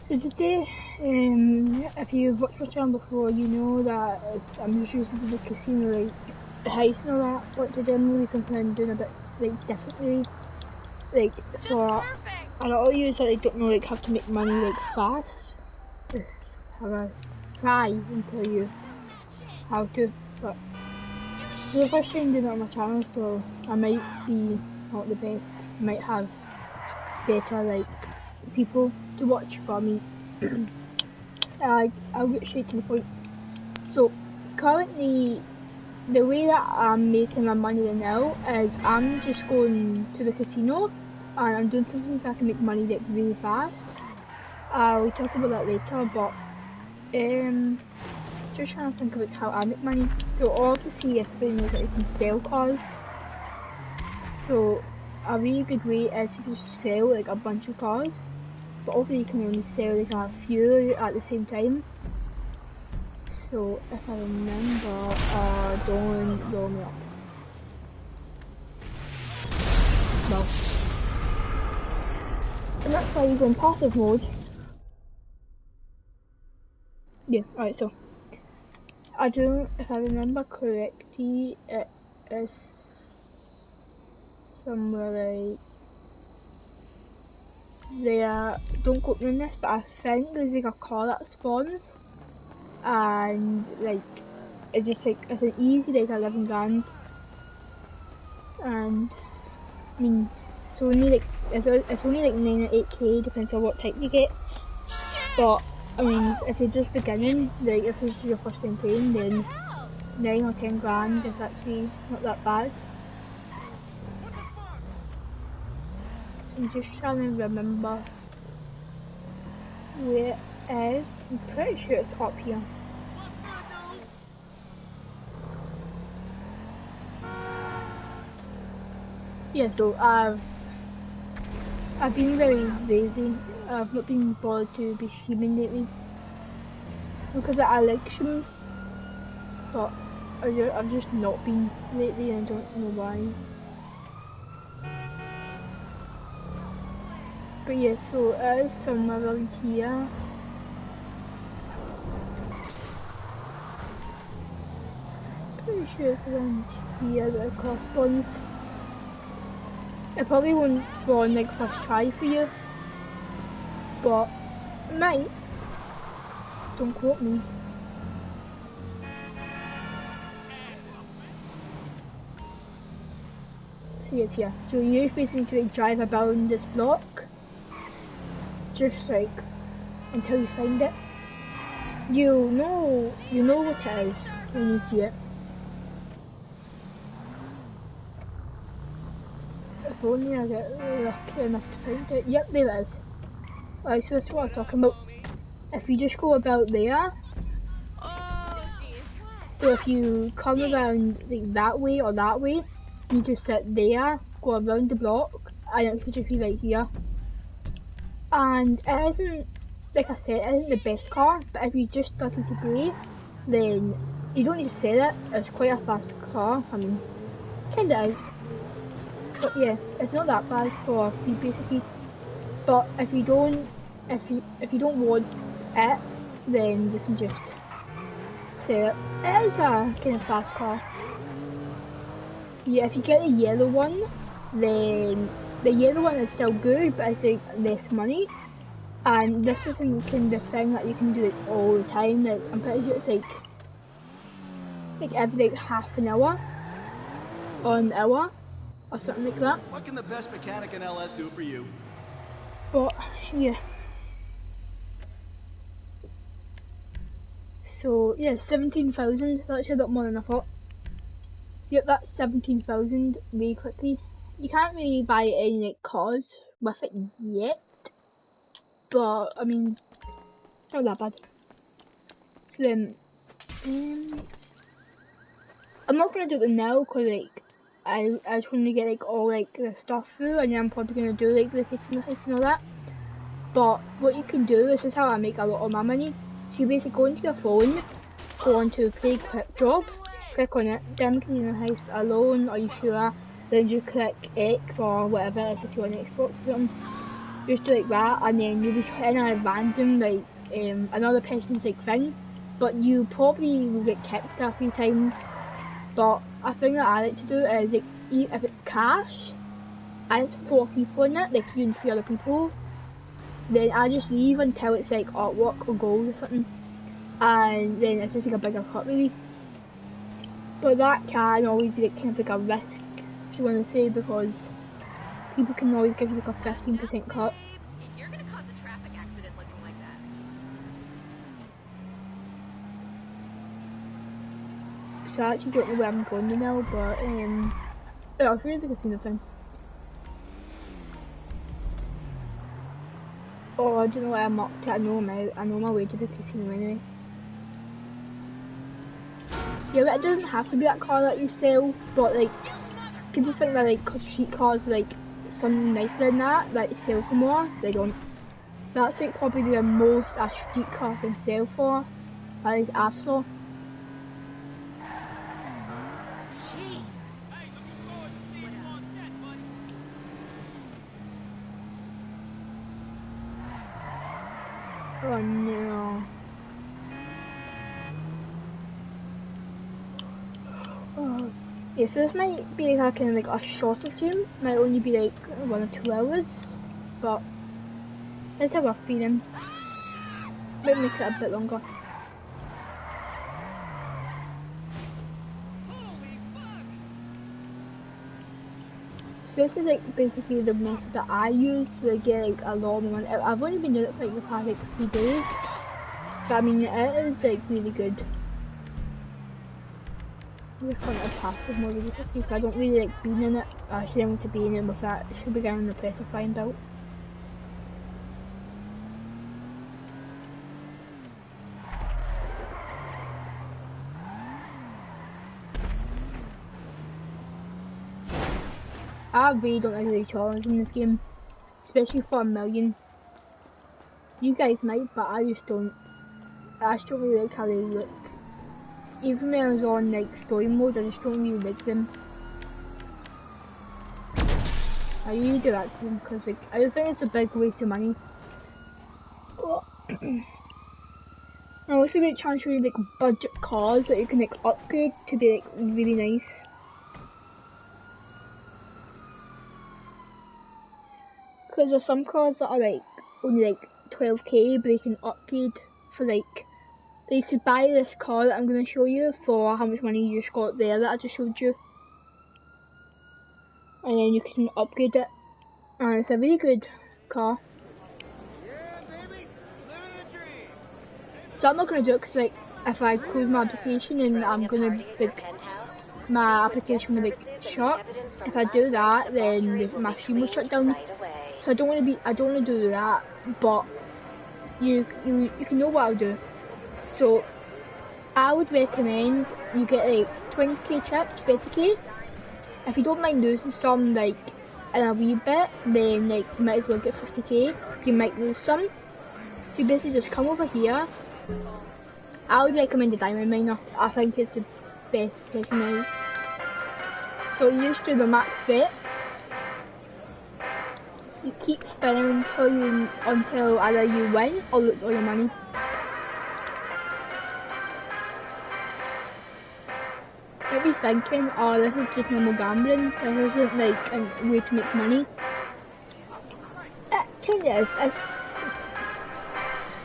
So today, if you've watched my channel before, you know that I'm just using the casino, like heist and all that, which is generally something I'm doing a bit like differently. Like for a lot of you that like, don't know like how to make money like fast, just have a try and tell you how to. But it's the first time doing it on my channel, so I might be not the best. I might have better like people to watch, but I mean. I'll get straight to the point. So currently, the way that I'm making my money now is I'm just going to the casino and I'm doing something so I can make money like really fast. I'll talk about that later, but just trying to think about how I make money. So obviously everybody knows that you can sell cars. So a really good way is to just sell like a bunch of cars, but obviously you can only sell like a few at the same time. So if I remember, don't blow me up. No. And that's why you go in passive mode. Yeah, alright, so I don't, if I remember correctly, it is somewhere like there, don't quote me on this, but I think there's like a car that spawns and like it's just like it's an easy like 11 grand, and I mean it's only like it's only like 9 or 8k depends on what type you get. But I mean if you're just beginning, like if this is your first time playing, then 9 or 10 grand is actually not that bad. So I'm just trying to remember where it is. I'm pretty sure it's up here. Yeah, so I've been very lazy. I've not been bothered to be streaming lately because I like streaming, but I've just not been lately and I don't know why. But yeah, so it is somewhere around here. Pretty sure it's around here that it car spawns. It probably won't spawn like first try for you, but it might. Don't quote me. See it here. So you basically like drive around this block, just like until you find it. You know what it is when you see it. If only I get lucky enough to find it. Yep, there it is. Right, so that's what I was talking about. If you just go about there, so if you come around like that way or that way, you just sit there, go around the block, and it should just be right here. And it isn't, like I said, it isn't the best car, but if you just started to play, then you don't need to sell it. It's quite a fast car. I mean, kinda is. But yeah, it's not that bad for free basically. But if you don't want it, then you can just sell it. It is a kind of fast car. Yeah, if you get the yellow one, then the yellow one is still good, but it's like less money. And this is the kind of thing that you can do like all the time. Like I'm pretty sure it's like every like half an hour or an hour or something like that. What can the best mechanic in LS do for you? But yeah. So yeah, 17,000. That's actually a lot more than I thought. Yep, that's 17,000 really quickly. You can't really buy any like cars with it yet, but I mean, not that bad. So then, I'm not gonna do it now because like I just want to get like all like the stuff through, and then I'm probably gonna do like the kitchen heist and all that. But what you can do, this is how I make a lot of my money. So you basically go into your phone, go on to play quick job, click on it, then Casino Heist alone, are you sure? Then you click X or whatever it is if you want Xbox or something. Just do like that, and then you'll be in a random like another person's like thing, but you probably will get kicked a few times. But a thing that I like to do is like if it's cash and it's 4 people in it, like you and 3 other people, then I just leave until it's like artwork or gold or something, and then it's just like a bigger cut really. But that can always be like kind of like a risk, if you want to say, because people can always give you like a 15% cut. You're gonna cause a traffic accident looking like that. So I actually don't know where I'm going now, but yeah, I'll show you the casino thing. Oh, I don't know why I marked it. I know I'm out. I know my way to the casino anyway. Yeah, but it doesn't have to be that car that you sell, but like, people think that like street cars like something nicer than that you sell for more. They don't. That's like probably the most a street car can sell for. That is After. Oh no. Oh. Yeah, so this might be like a kind of like a shorter tune. Might only be like 1 or 2 hours, but let's have a feeling. Might make it a bit longer. So this is like basically the method that I use to get like a lot of money. I've only been doing it for like the past like 3 days, but I mean it is like really good. I just want a passive mode really quickly because I don't really like being in it. I should want to be in it with that. It should be getting the press to find out. I really don't like the challenge in this game, especially for 1 million. You guys might, but I just don't. I just don't really like how they look. Even when I was on like story mode, I just don't really like them. I usually do that to them because like I think it's a big waste of money. I also get a chance to show you like budget cars that you can like upgrade to be like really nice. Because there's some cars that are like only like 12k, but you can upgrade for like. You could buy this car that I'm going to show you for how much money you just got there that I just showed you. And then you can upgrade it. And it's a really good car. Yeah, baby, living the dream. So I'm not going to do it because like, if I close my application and I'm going to like, my application will like shut. If I do that, then my stream will shut down. So I don't want to do that, but you can know what I'll do. So I would recommend you get like 20k chips, 50k. If you don't mind losing some like in a wee bit, then like you might as well get 50k. You might lose some. So you basically just come over here. I would recommend the diamond miner. I think it's the best personally. So you just do the max bet. You keep spinning until either you win or lose all your money. You might be thinking, oh, this is just normal gambling. This isn't like a way to make money. It kinda is.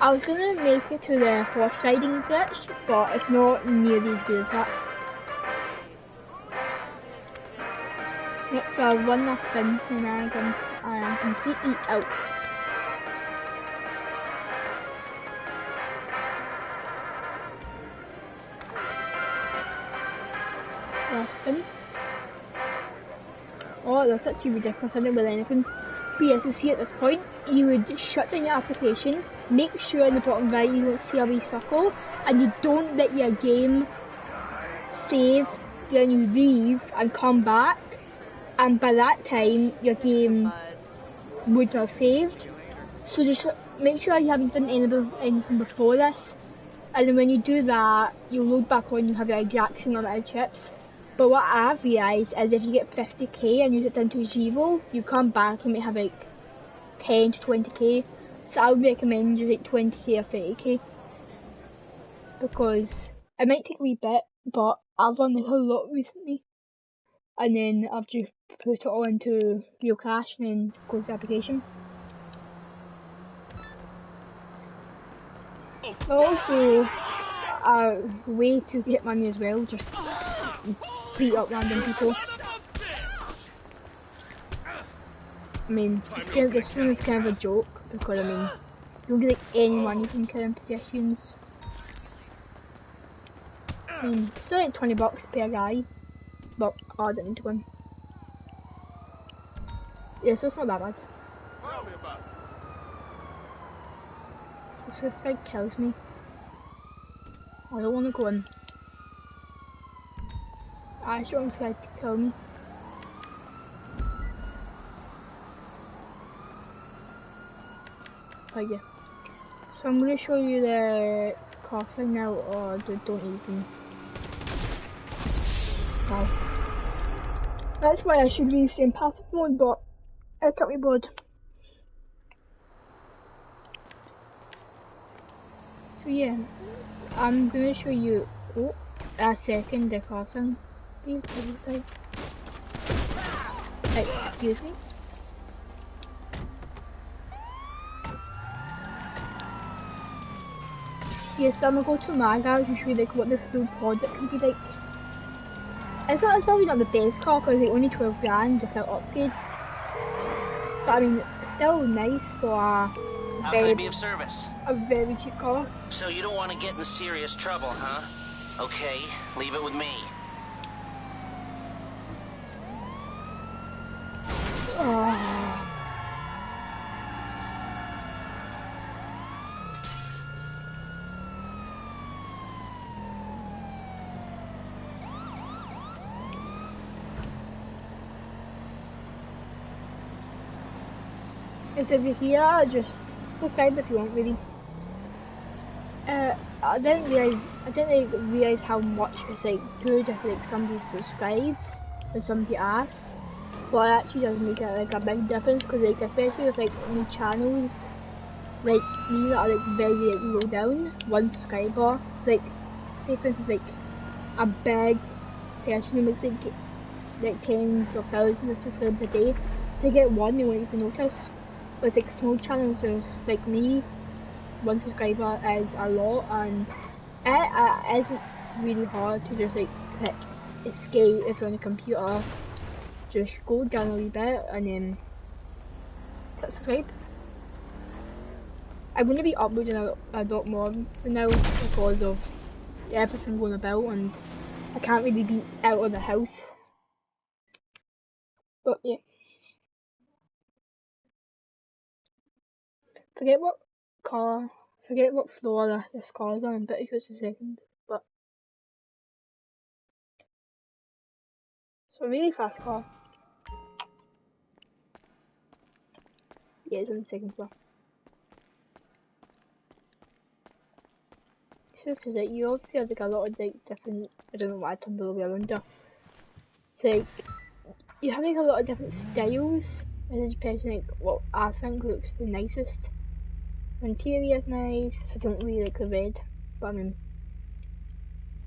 I was gonna make it to the horse riding glitch, but it's not nearly as good as that. Yep, so I'll run that spin and I am completely out. Last spin. Oh, that's actually ridiculous. I didn't win anything. But yeah, so see at this point, you would shut down your application, make sure in the bottom right you don't see a wee circle, and you don't let your game save, then you leave and come back, and by that time your game would have saved. So just make sure you haven't done anything before this, and then when you do that, you'll load back on, you have your exact same amount of chips. But what I've realised is if you get 50k and use it down to 0, you come back and may have like 10 to 20k. So I would recommend just like 20k or 30k. Because it might take a wee bit, but I've done like a lot recently. And then I've just put it all into Real Cash and then close the application. But also, a way to get money as well, just beat up random people. I mean, this one is kind of a joke, because I mean, you don't get like any money from killing pedestrians. I mean, it's still like $20 per guy, but I don't need to win. Yeah, so it's not that bad. Tell me about it. So if this guy kills me, I don't want to go in. I actually want this guy to kill me. But yeah. So I'm going to show you the car thing now, or don't even. Wow. That's why I should really stay in passive mode, but it's got me bored. So yeah, I'm gonna show you a second the car thing. Excuse me. Yes, I'm gonna go to my garage and show you like what the full product can be like. It's obviously not the best car because it's only 12 grand without upgrades. But I mean, it's still nice for How can I be of service? a very cheap car. So you don't want to get in serious trouble, huh? Okay, leave it with me. So if you're here, just subscribe if you want, really. I didn't realize how much it's like good if like somebody subscribes and somebody asks, but it actually does make it like a big difference because like especially with like new channels like me that are like very like low down, 1 subscriber, like say for instance like a big person who makes like tens of thousands of subscribers a day, to get one they won't even notice. But like small channels of like me, 1 subscriber is a lot, and it isn't really hard to just like click escape if you're on the computer. Just go down a wee bit and then click subscribe. I'm going to be uploading a lot more now because of everything going about and I can't really be out of the house. But yeah. Forget what floor this car's on, but it's just a second. But it's a really fast car. Yeah, it's on the second floor. It's just like you obviously have like a lot of like different, I don't know why I turned all the way around there. So like you have like a lot of different styles and it depends on like what I think looks the nicest. The interior is nice, I don't really like the red, but I mean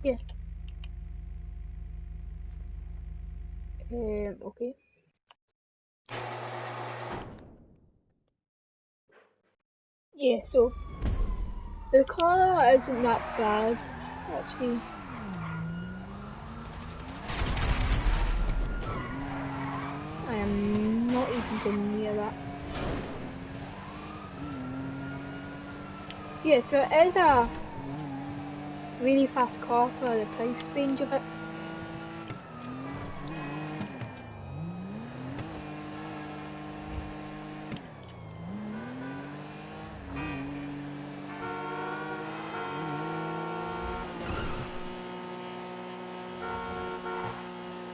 yeah. Okay. Yeah, so the car isn't that bad, actually. I am not even going near that. Yeah, so it is a really fast car for the price range of it.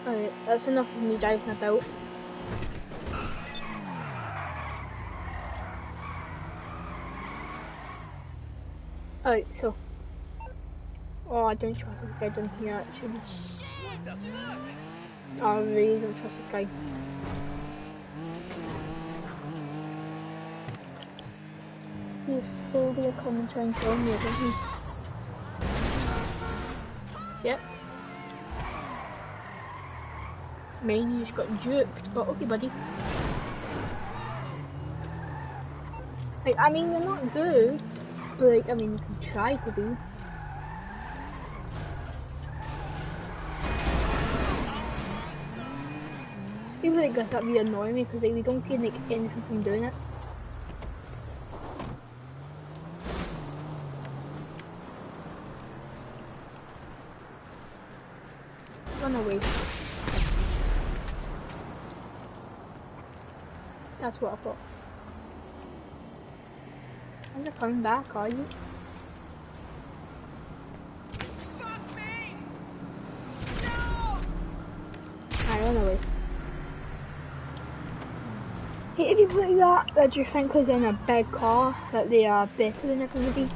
Alright, that's enough of me driving about. Alright, so. Oh, I don't trust this guy down here actually. I really don't trust this guy. He's so gonna come and try and kill me, isn't he? Yep. Mine, you just got juked, but okay, buddy. Like, I mean, you're not good, but like, I mean, you can try to be. People like that really annoy me because like, they don't gain like anything from doing it. Run away. That's what I thought. And you're coming back, are you? Fuck me! No! I run away. Hate people like that you think because in a big car that they are better than everybody.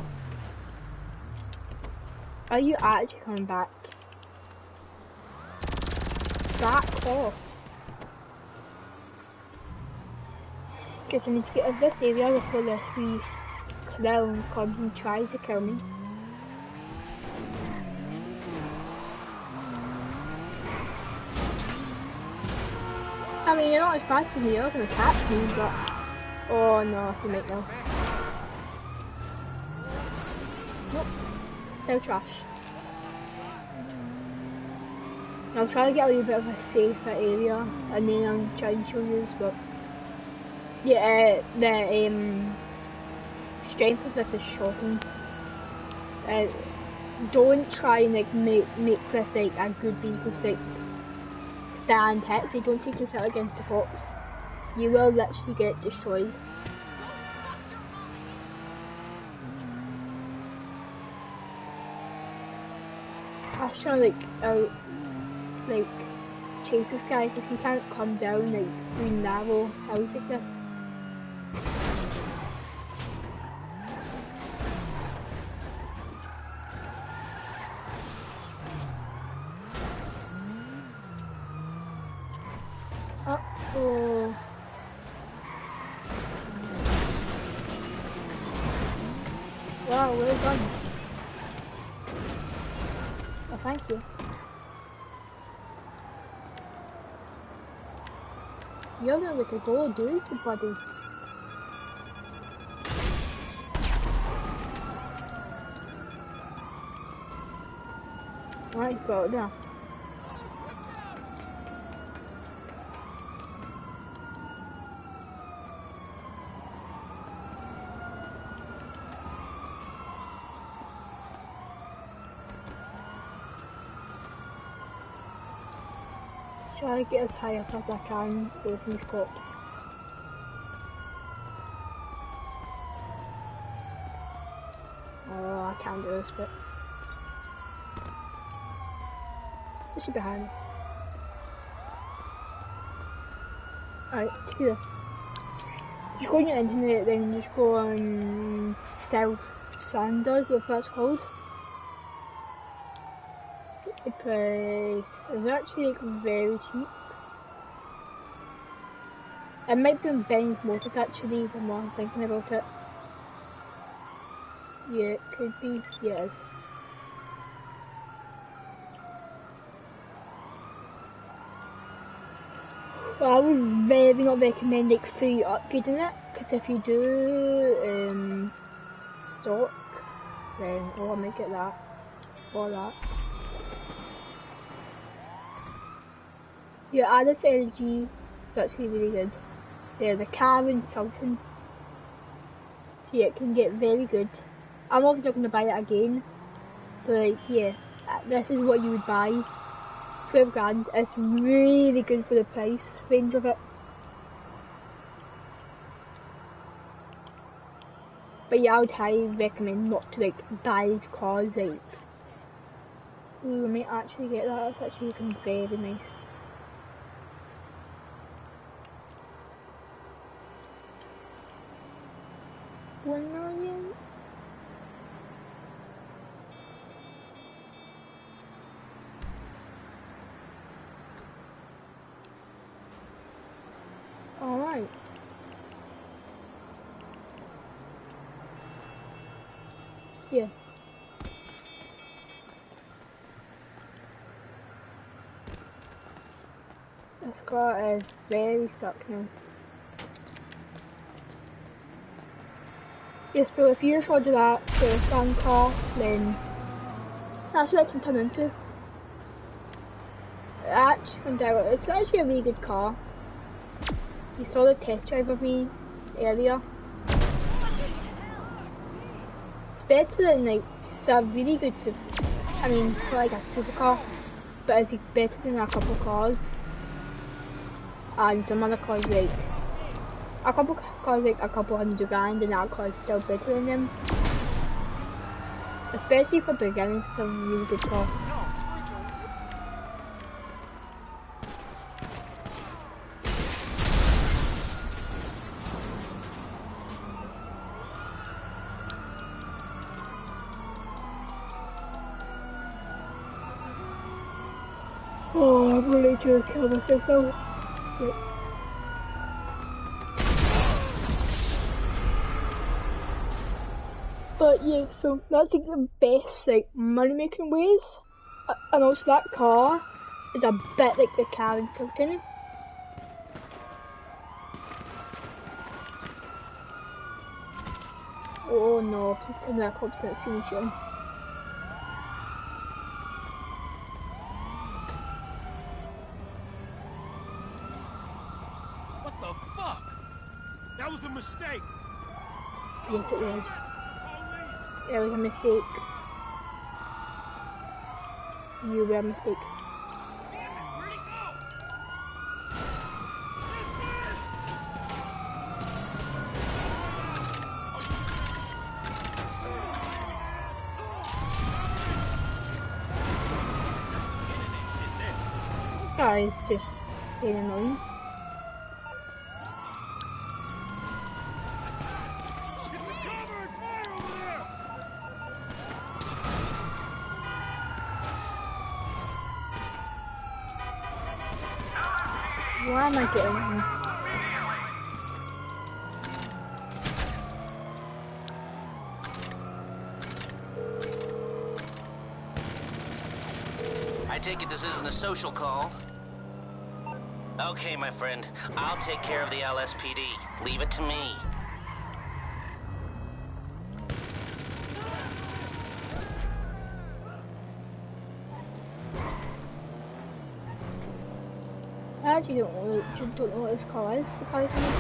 Are you actually coming back? Back off. Because I need to get out of this area before this wee clown comes and tries to kill me. I mean, you're not as fast as me, you're gonna catch me, but... Oh no, you might know. Nope. Still trash. I'll try to get a little bit of a safer area, and then I'll try and show you, but... Yeah, the strength of this is shocking. Don't try and like make this like a good vehicle to like stand hits. Don't take this out against the fox. You will literally get destroyed. I was trying to like chase this guy because he can't come down like through narrow hills like this. Uh-oh. Wow, well done. Oh, thank you. You're nowhere to go, dude, buddy. Alright, go now. Try to get as high up as I can away from these cops. Oh, I can't do this bit. This should be behind me. Alright, here. Just go on your internet, then just go on South Sanders, if that's called. The price is actually like very cheap. It might be on Ben's Motors actually, the more I'm thinking about it. Yeah, it could be. Yeah, it is. Well, I would very not recommend like fully upgrading it, because if you do stock, then I might get that or that. Yeah, Alice LG is actually really good. Yeah, the car insulting. Yeah, it can get very good. I'm obviously not going to buy it again, but like, yeah, this is what you would buy. 12 grand. It's really good for the price range of it. But yeah, I would highly recommend not to like buy these cars. Like, ooh, I might actually get that. That's actually looking very nice. $1 million. Alright. Yeah. This car is very stuck now. Yeah, so if you just order that to a fan car, then that's what it can turn into. It's actually a really good car. You saw the test drive of me earlier. It's better than like, it's a really good not like a supercar, but it's better than a couple cars. And some other cars like, a couple cars like a couple $100,000 and that car is still better than them. Especially for beginners, it's a really good car. Oh, I'm really trying to kill myself now. Wait. But yeah, so that's like the best like money making ways. And also that car is a bit like the car in Tilton. Oh no, people that cops didn't see me shooting. What the fuck? That was a mistake. Yes, it was. It was a mistake. You were a mistake. Damn it, where'd he go? Oh, it's just being annoying. It's a cover and fire over there! Why am I getting him? I take it this isn't a social call? Okay, my friend. I'll take care of the LSPD. Leave it to me. I actually don't know what this car is, surprisingly.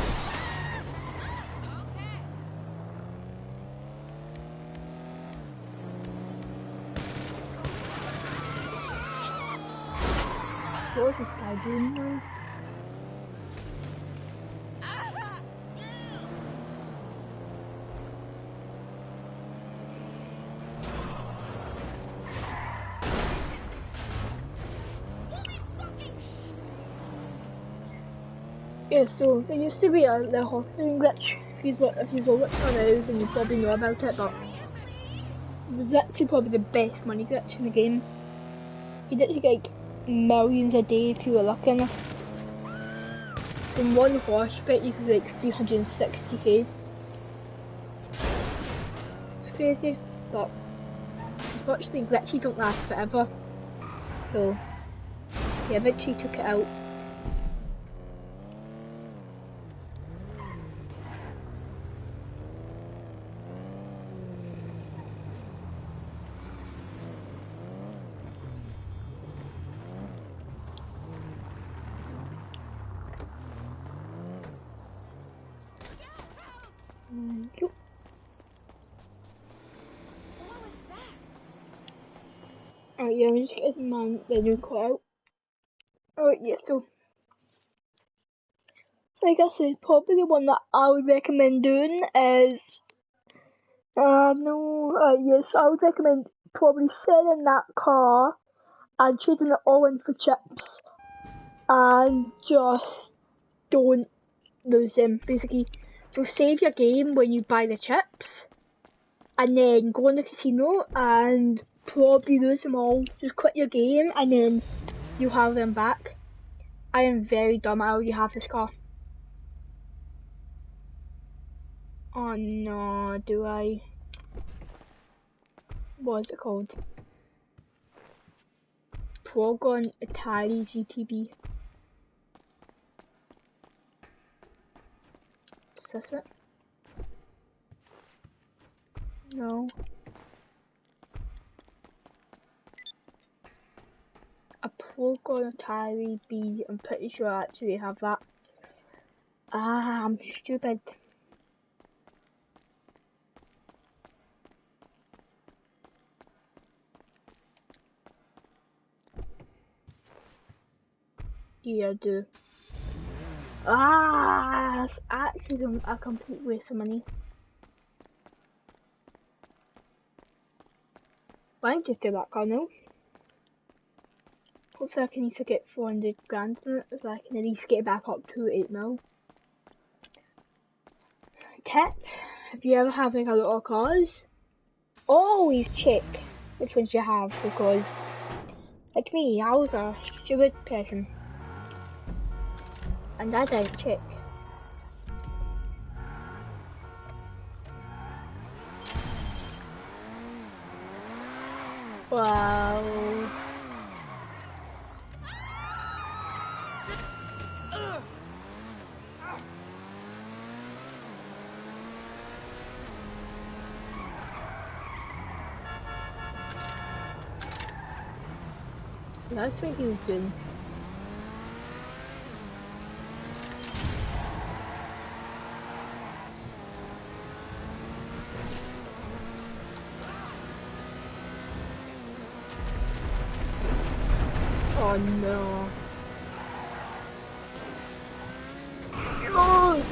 What was this guy doing now? Yeah, so there used to be the Hawthorne glitch. If you've watched my videos, and you probably know about it, but it was actually probably the best money glitch in the game. You literally get like millions a day if you were lucky enough. From one horse bet you could get like 360k. It's crazy, but unfortunately glitches don't last forever. So he eventually took it out. Yep. What was that? Alright, yeah, I'm just getting the new cut out. Alright, yeah, so like I said, probably the one that I would recommend doing is yes, I would recommend probably selling that car and trading it all in for chips and just don't lose them, basically. So save your game when you buy the chips and then go in the casino and probably lose them all. Just quit your game and then you have them back. I am very dumb, I already have this car. Oh no, do I? what is it called? Progon Atari GTB. Is this it? No. A Progon Atari B, I'm pretty sure I actually have that. Ah, I'm stupid. Yeah, I do. Ah, that's actually a complete waste of money. Why don't you just do that car now? Hopefully I can either get 400 grand in it, so I can at least get it back up to 8 mil. Tip, if you ever have like a lot of cars, always check which ones you have, because like me, I was a stupid person and I didn't check. Wow. That's what he was doing. Oh no. Oh!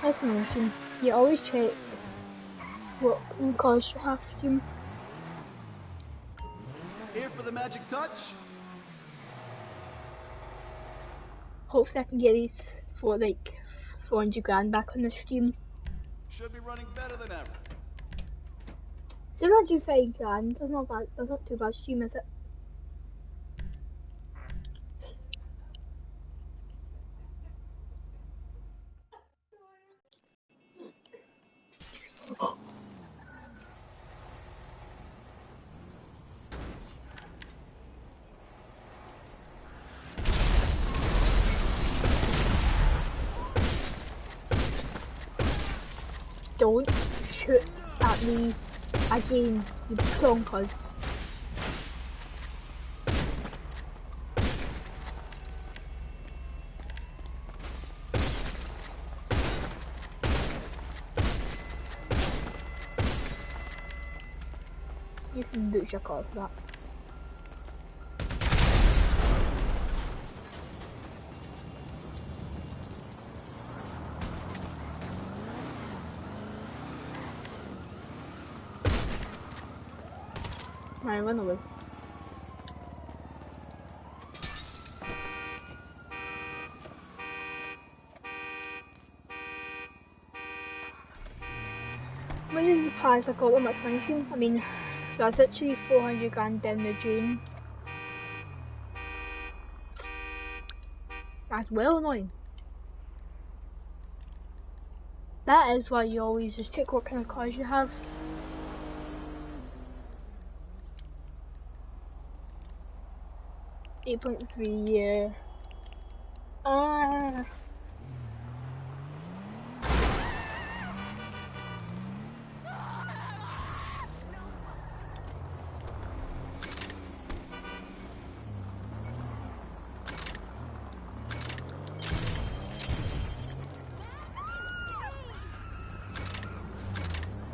That's an option. You always check what cars you have to. Here for the magic touch? Hopefully I can get these for like 400 grand back on the stream. Should be running better than ever. 705 grand, that's not bad, that's not too bad stream, is it? Don't shoot at me again, you plonkers. You can lose your car for that. Right, run away. What is the price I got on my pension? I mean, that's actually 400 grand down the drain. That's well annoying. That is why you always just check what kind of cars you have. $8.3, yeah.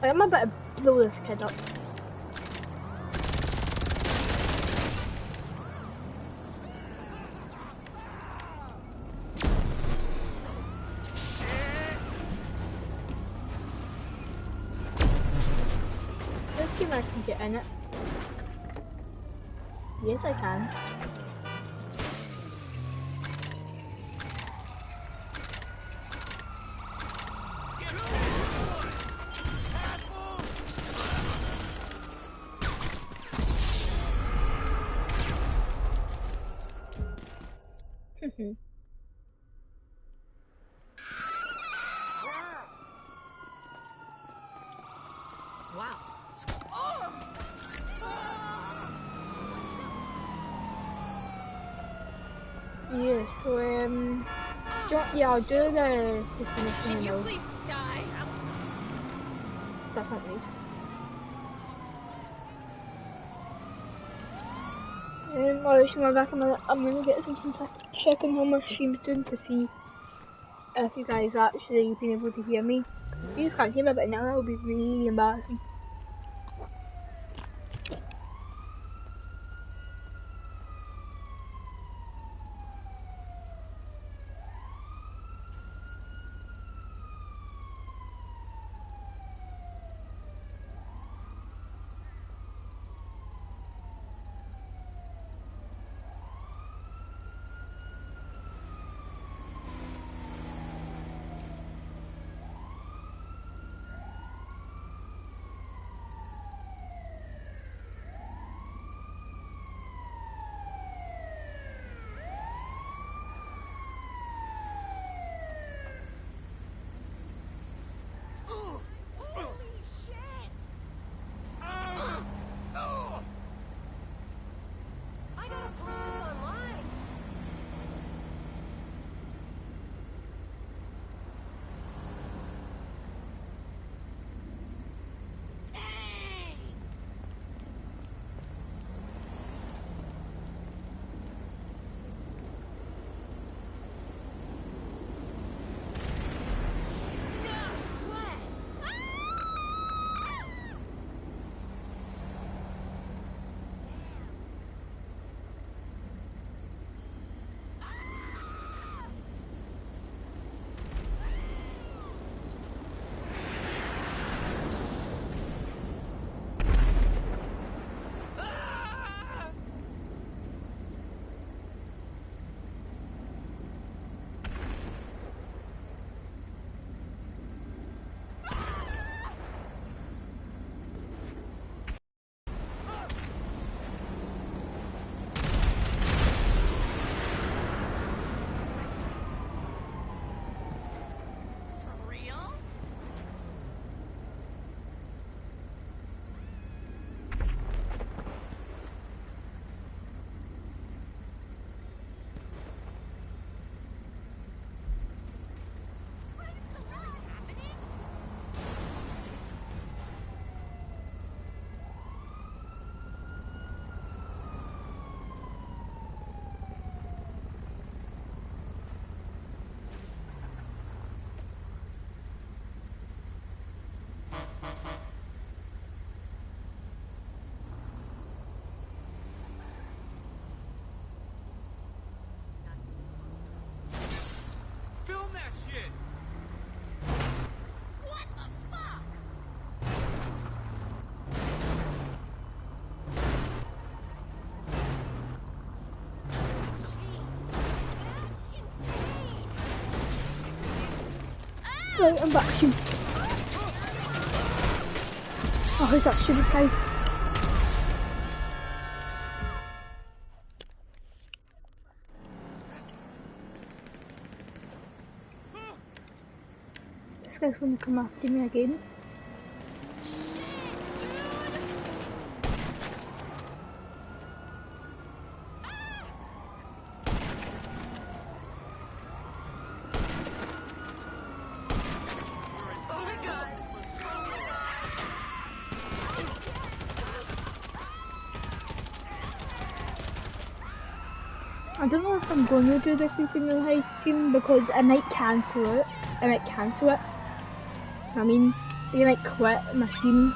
I'm about to blow this kid up. Let's see if I can get in it. Yes, I can. Wow. Oh! Yeah, so yeah, I'll do the Can destination you now. please die? That's not nice. Alright, so I'm back. I'm gonna get some checking on my stream soon to see if you guys actually been able to hear me. If you can't hear me but now, that would be really embarrassing. Holy shit! I gotta post this online. Dang! No way! For real? What is this really happening? Film that shit! What the fuck? Right, I'm back soon. Oh, who's that stupid guy? This guy's gonna come after me again. Oh my god! I don't know if I'm going to do this in the high stream because I might cancel it. I mean, they might quit my stream.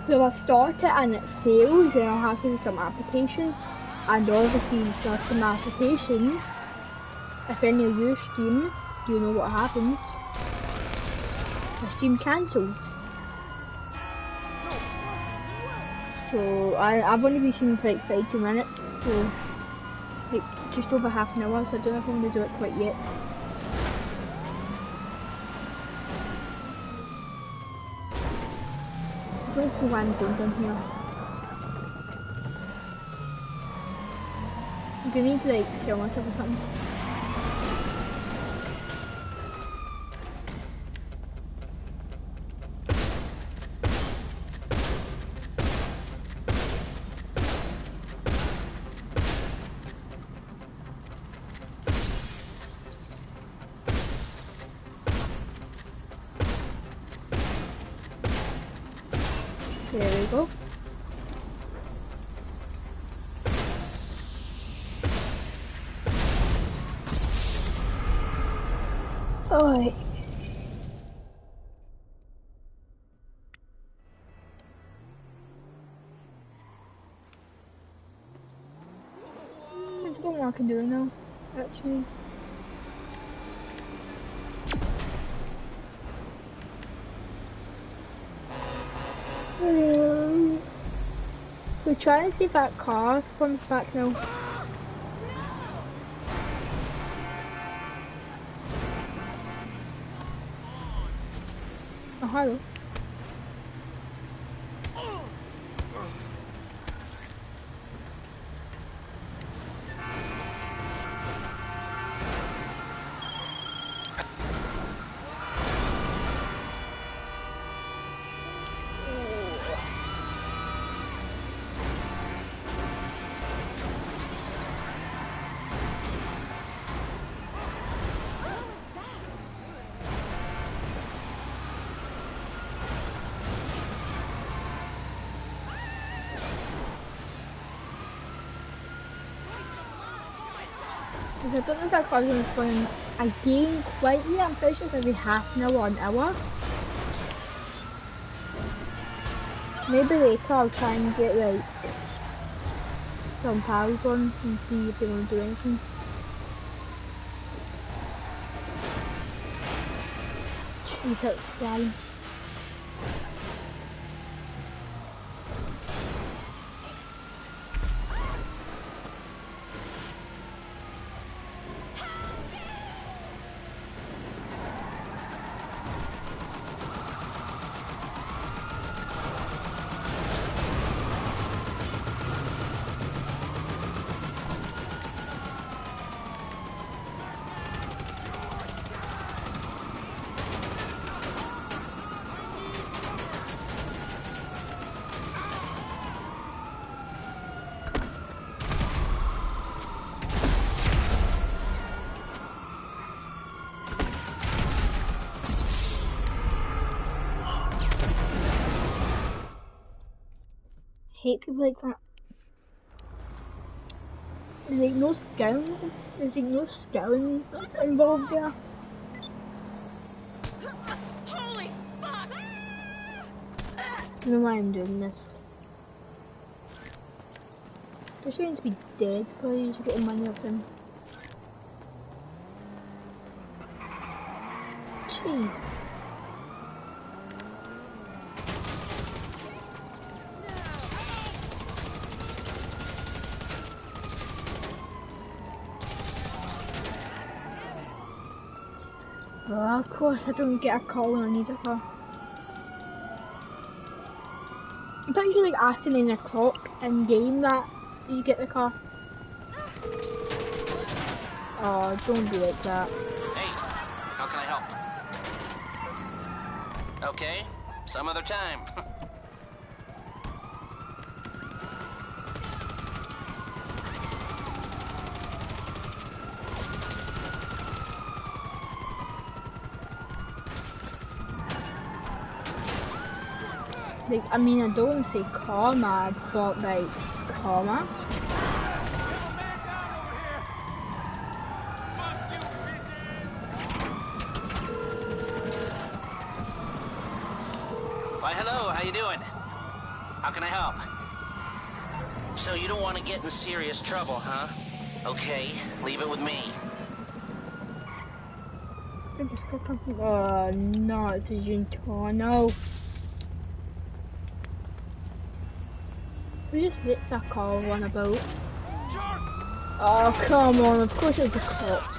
So if I start it and it fails, then I'll have to restart my application. And obviously, restarting my application, if any of you stream, you know what happens. The stream cancels. So I've only been streaming for like 32 minutes, so like just over half an hour, so I don't know if I'm going to do it quite yet. Where's the one going down here? do need to like kill myself or something. There we go. Alright. I don't know what I can do now, actually. We're trying to see if that car comes back now. Oh, hello. I don't know if that car's going to spawn again quite yet. I'm pretty sure it's every half an hour or an hour. Maybe later I'll try and get like some pals on and see if they want to do anything. Jeez, that's flying. Hate people like that. There's like no skill. There's like no skill involved there. Holy fuck! I don't know why I'm doing this. They're going to be dead because you're getting money off them. Jeez. Oh, of course I don't get a call when I need a car. I'm pretty sure like asking in a clock in game that you get the car. Oh, don't be like that. Hey, how can I help? Okay, some other time. Like, I mean, I don't want to say karma, but like, karma. Why, hello, how you doing? How can I help? So you don't want to get in serious trouble, huh? Okay, leave it with me. I just got something. Oh no, it's a Juntor, no. We just lit that car run about. Oh, come on, of course it's the cops.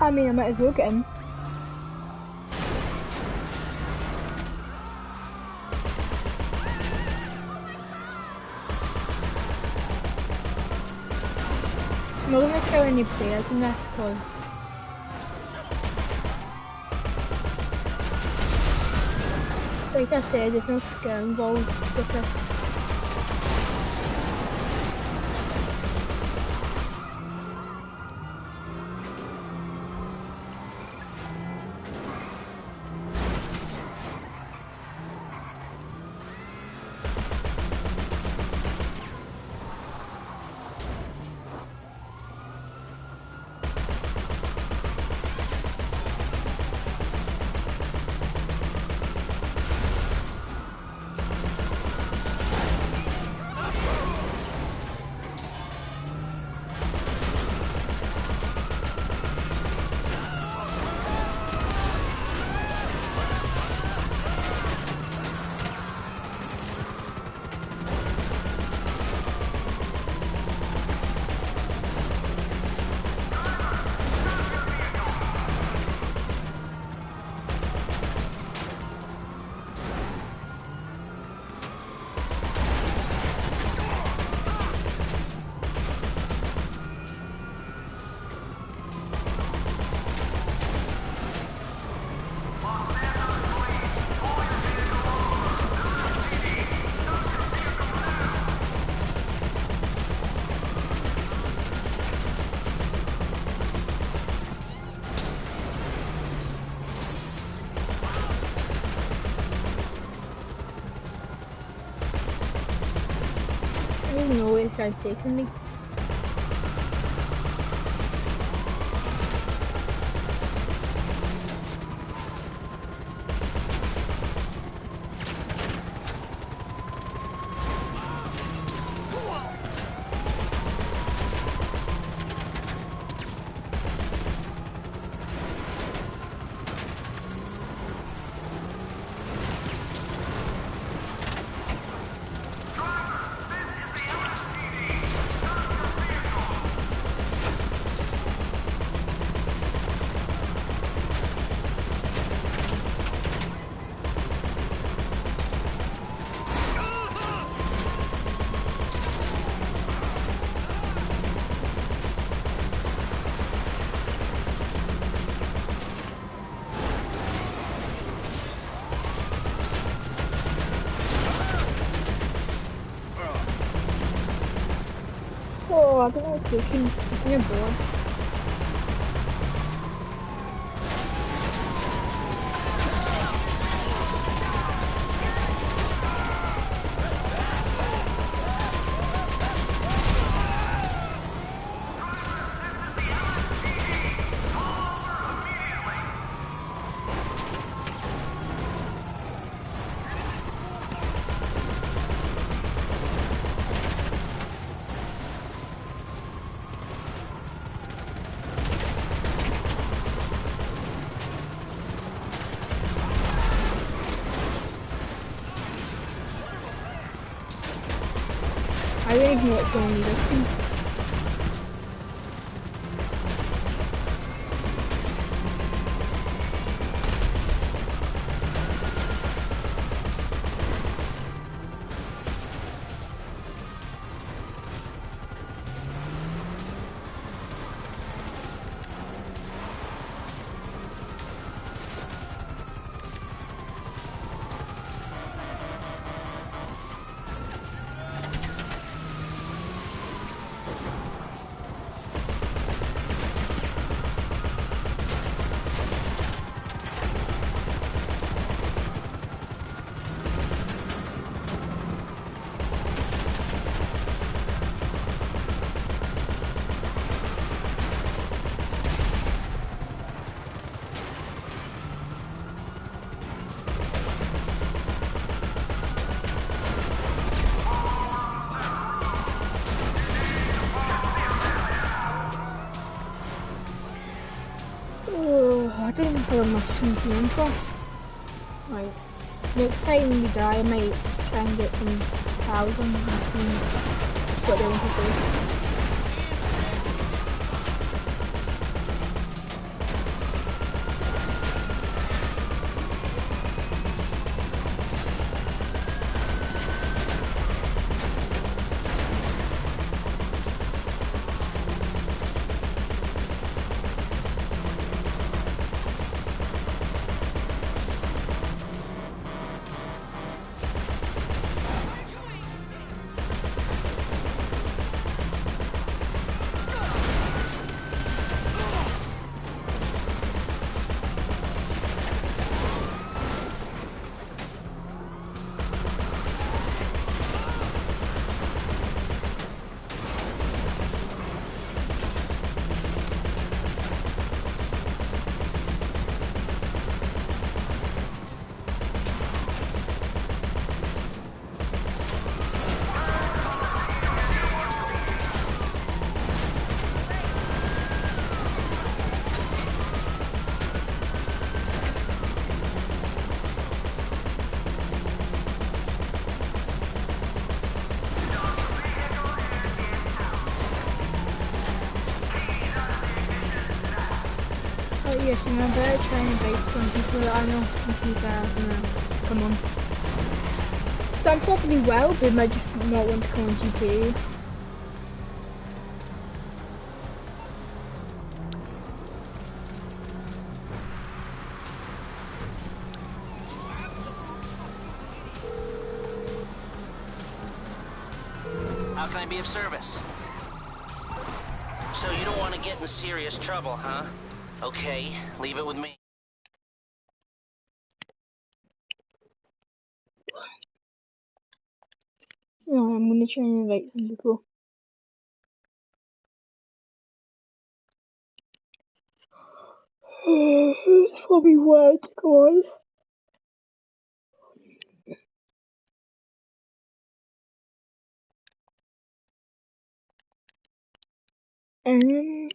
I mean, I might as well get in. I'm not gonna kill any players in this because like I said, there's no skill involved with this. I don't even know where this guy's taking me. Oh, I don't know if you can open your door. I don't even know what's going on with this thing. I don't even feel much champion for. Right. Next time we die, I might try and get some cows and see what they want to do. Yes, and I better try and invite some people that I know and see if they're gonna come on. Some probably will, but they might just not want to come on GTA. How can I be of service? So you don't want to get in serious trouble, huh? Okay, leave it with me. No, I'm gonna try and invite some people. It's probably weird to go on. Um,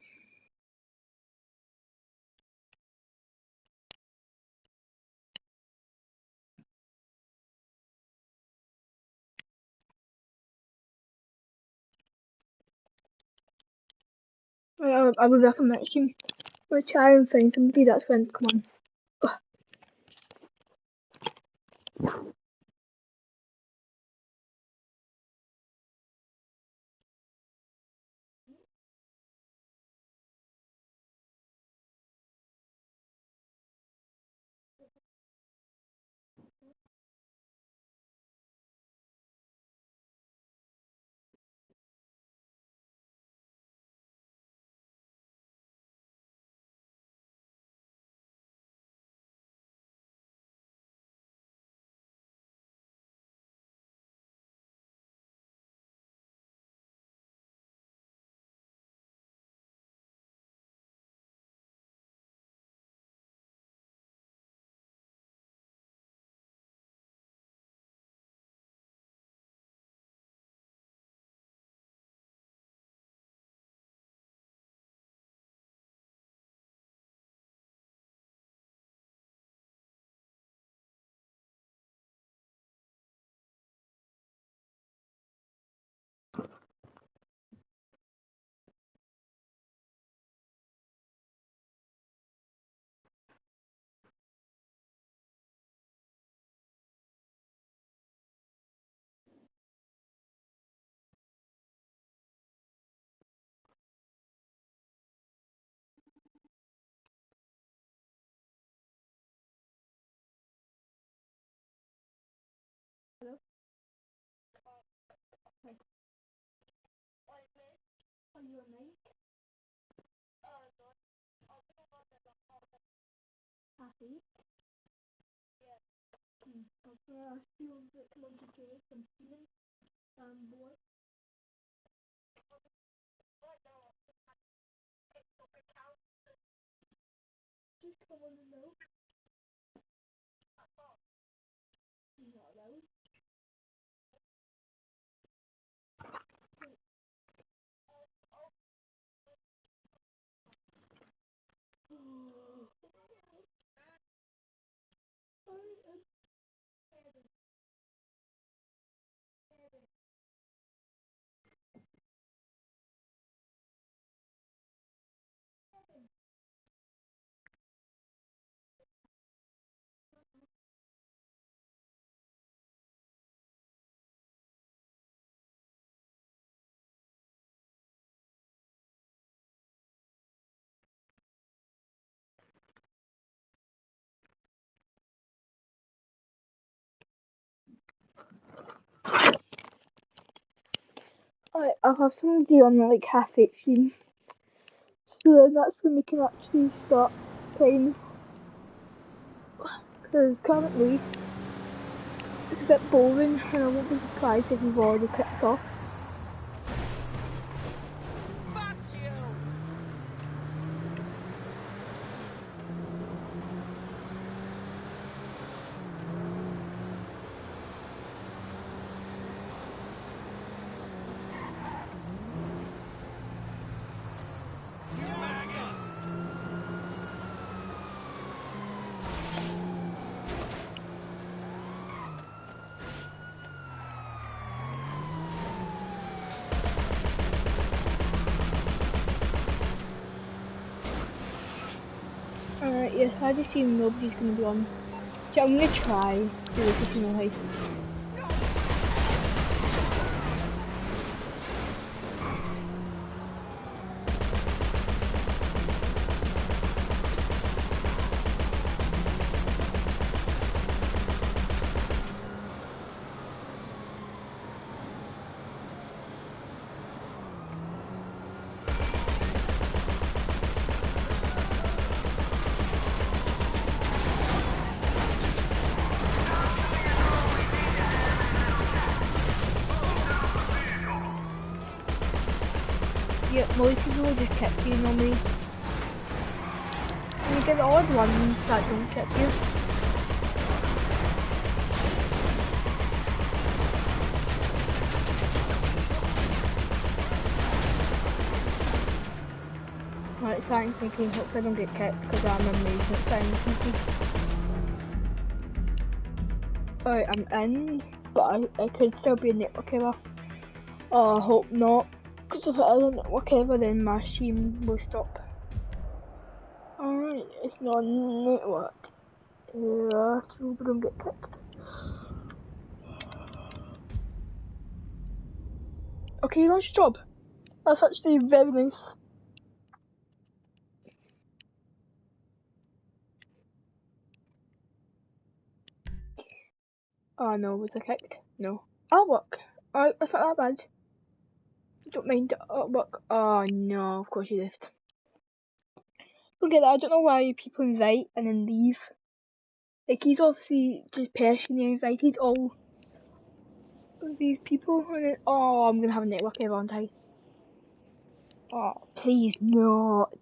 I would recommend you. We'll try and find somebody that's going to come on. Hello? Hi. Are you on mic? Happy? Okay, I'll see you a bit come on GTA from Steven. Boy. Just come on the note. You're not allowed. I'll have somebody on like half 18. So then that's when we can actually start playing. Because currently it's a bit boring and I won't be surprised if you've already clicked off. Fuck you! Right, yes, I just assume nobody's gonna be on. So I'm gonna try to do a casino heist. Yeah, most people will just kick you normally. And you get the odd ones that don't kick you. Right, starting thinking, hope I don't get kicked because I'm amazing at finding people. Alright, I'm in, but I could still be a network error. Oh, I hope not. Because if it is a network error, then my stream will stop. Alright, it's not a network error, so we don't get kicked. Okay, nice job. That's actually very nice. Oh no, was I kicked? No. Artwork. Oh, it's not that bad. Don't mind artwork. Oh no, of course you left. Look at that, I don't know why people invite and then leave. Like, he's obviously just personally invited all of these people and then, oh, I'm gonna have a network error, aren't I? Oh, please not.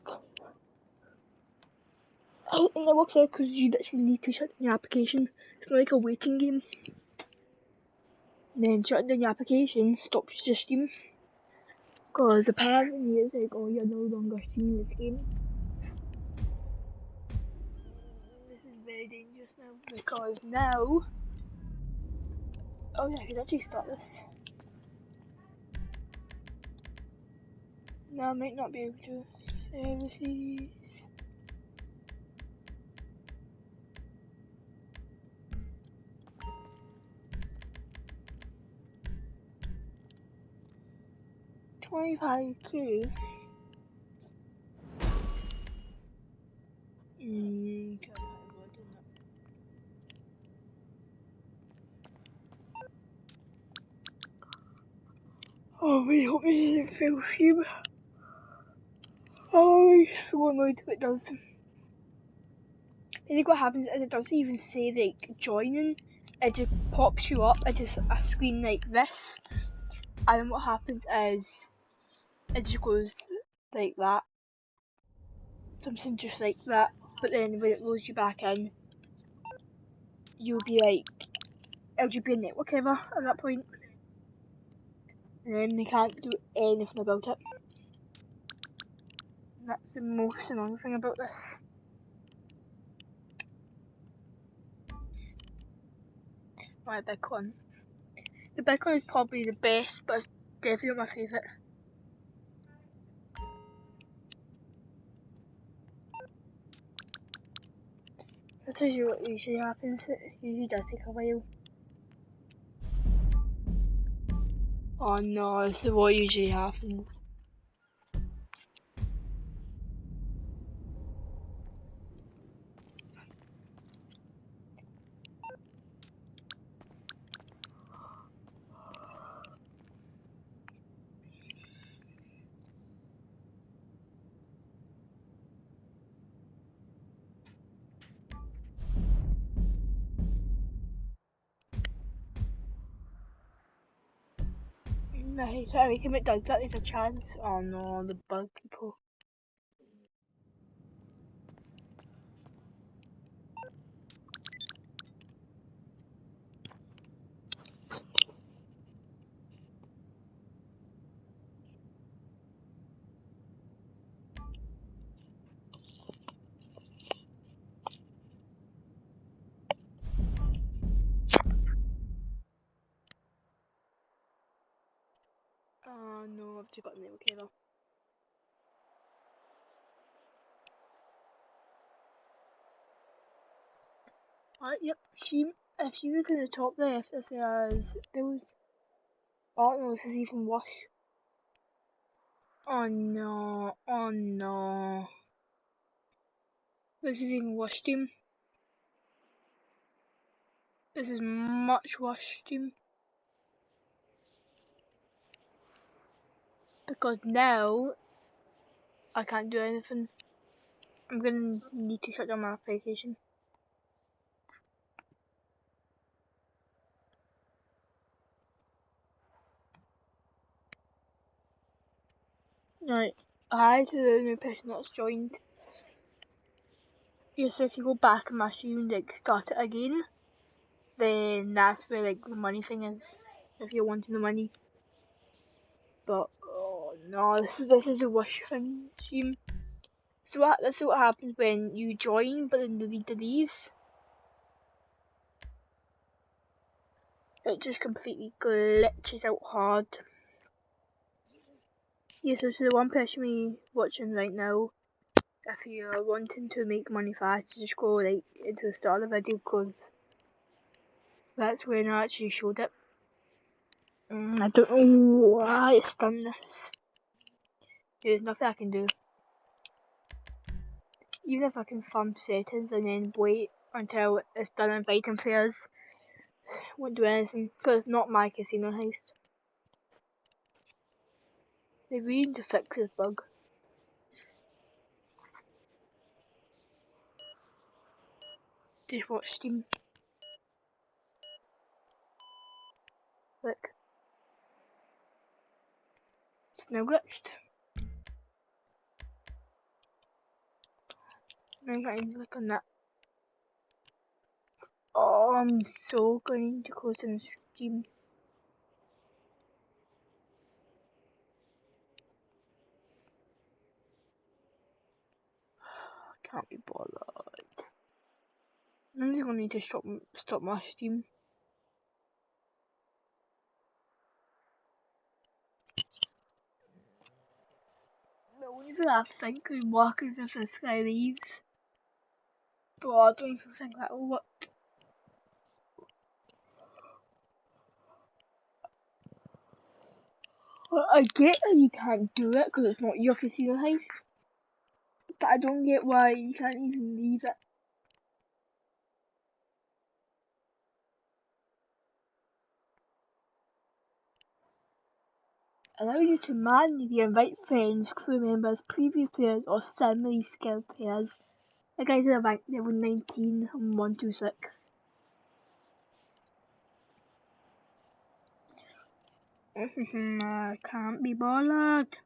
I hate network error because you actually need to shut down your application. It's not like a waiting game. And then shutting down your application stops your stream. Because apparently it's like, oh, you're no longer streaming this game. This is very dangerous now because now. Oh yeah, I can actually start this. No, I might not be able to. Services. $25K. Okay. Oh, we hope it doesn't fail stream. Oh, I'm so annoyed if it does. I think what happens is it doesn't even say like joining. It just pops you up. It's just a screen like this. And then what happens is it just goes like that. Something just like that. But then when it loads you back in, you'll be like, it'll just be a network error at that point. And then they can't do anything about it. And that's the most annoying thing about this. My big one. The big one is probably the best, but it's definitely not my favourite. That's usually what usually happens. It usually does take a while. Oh no, this is what usually happens. Right, so every time it does that, there's a chance. Oh no, the bug people. Oh no, I've just got a network error. Yep, if you look in the top left, it says those. Oh no, this is even worse. Oh no, oh no. This is even worse, team. This is much worse, team. Because now, I can't do anything. I'm gonna need to shut down my application. Right, hi to the new person that's joined. Yes, if you go back in my stream and like start it again, then that's where like the money thing is. If you're wanting the money. But oh no, this is a wish thing stream. So this is what happens when you join but then the leader leaves. It just completely glitches out hard. Yes, so the one person me watching right now, if you're wanting to make money fast, just go like into the start of the video because that's when I actually showed it. I don't know why it's done this. There's nothing I can do. Even if I can farm settings and then wait until it's done inviting players, won't do anything because it's not my casino heist. Maybe we need to fix this bug. Just watch Steam. Look. It's now glitched. Now I can click on that. Oh, I'm so going to close in Steam. Can't be bothered. I'm just gonna need to stop my Steam. The only thing I think could work is if this guy leaves. But I don't even think that will work. Well, I get that you can't do it because it's not your casino heist. But I don't get why you can't even leave it. Allow you to manually invite friends, crew members, previous players, or similarly skilled players. The guys in the rank level 19 and 126. I can't be bothered.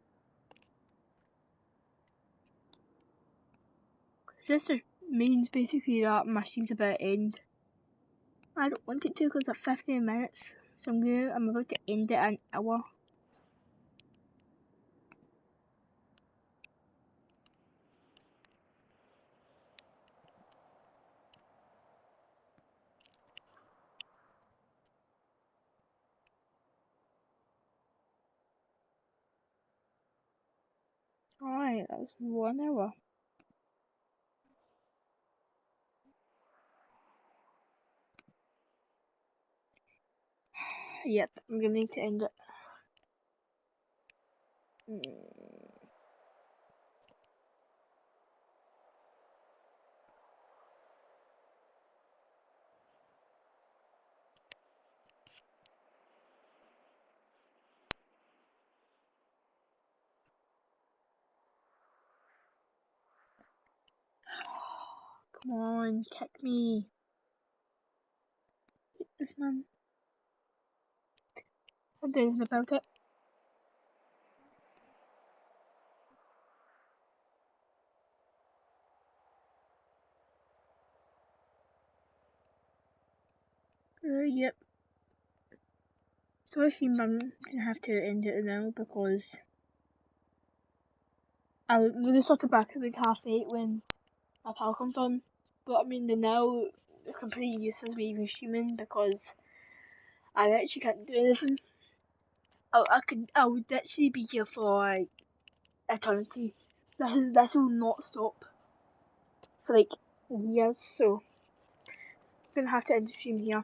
This just means basically that my stream's about to end. I don't want it to because it's 15 minutes. So I'm about to end it in an hour. Alright, that's 1 hour. Yep, I'm gonna need to end it. Come on, kick me. This man. I'm doing anything about it. Yep. So I assume I'm gonna have to end it now because I really started back at like 8:30 when my pal comes on. But I mean, the now it's completely useless me even streaming because I actually can't do anything. I would actually be here for like eternity. This will not stop for like years. So gonna have to end the stream here.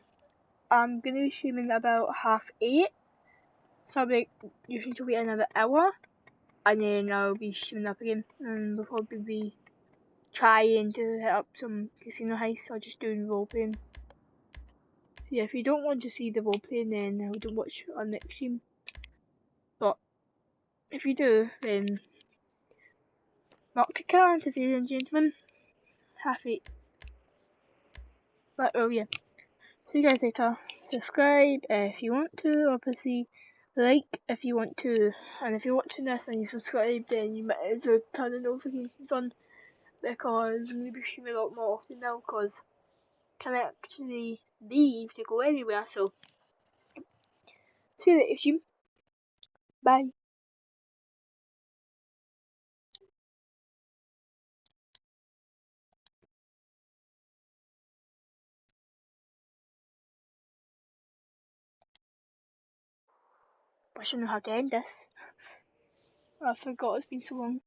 I'm gonna be streaming about 8:30, so I'll be usually to wait another hour, and then I'll be streaming up again, and we'll probably be trying to hit up some casino heists or just doing roleplaying. So yeah, if you don't want to see the roleplaying, then I don't watch our next stream. But if you do, then mark your calendar, ladies and gentlemen. Happy. But oh yeah. See you guys later. Subscribe if you want to, obviously. Like if you want to. And if you're watching this and you subscribe, then you might as well turn the notifications on, because I'm going to be streaming a lot more often now, because I can actually leave to go anywhere. So see you later, stream. Bye. I should know how to end this. I forgot, it's been so long.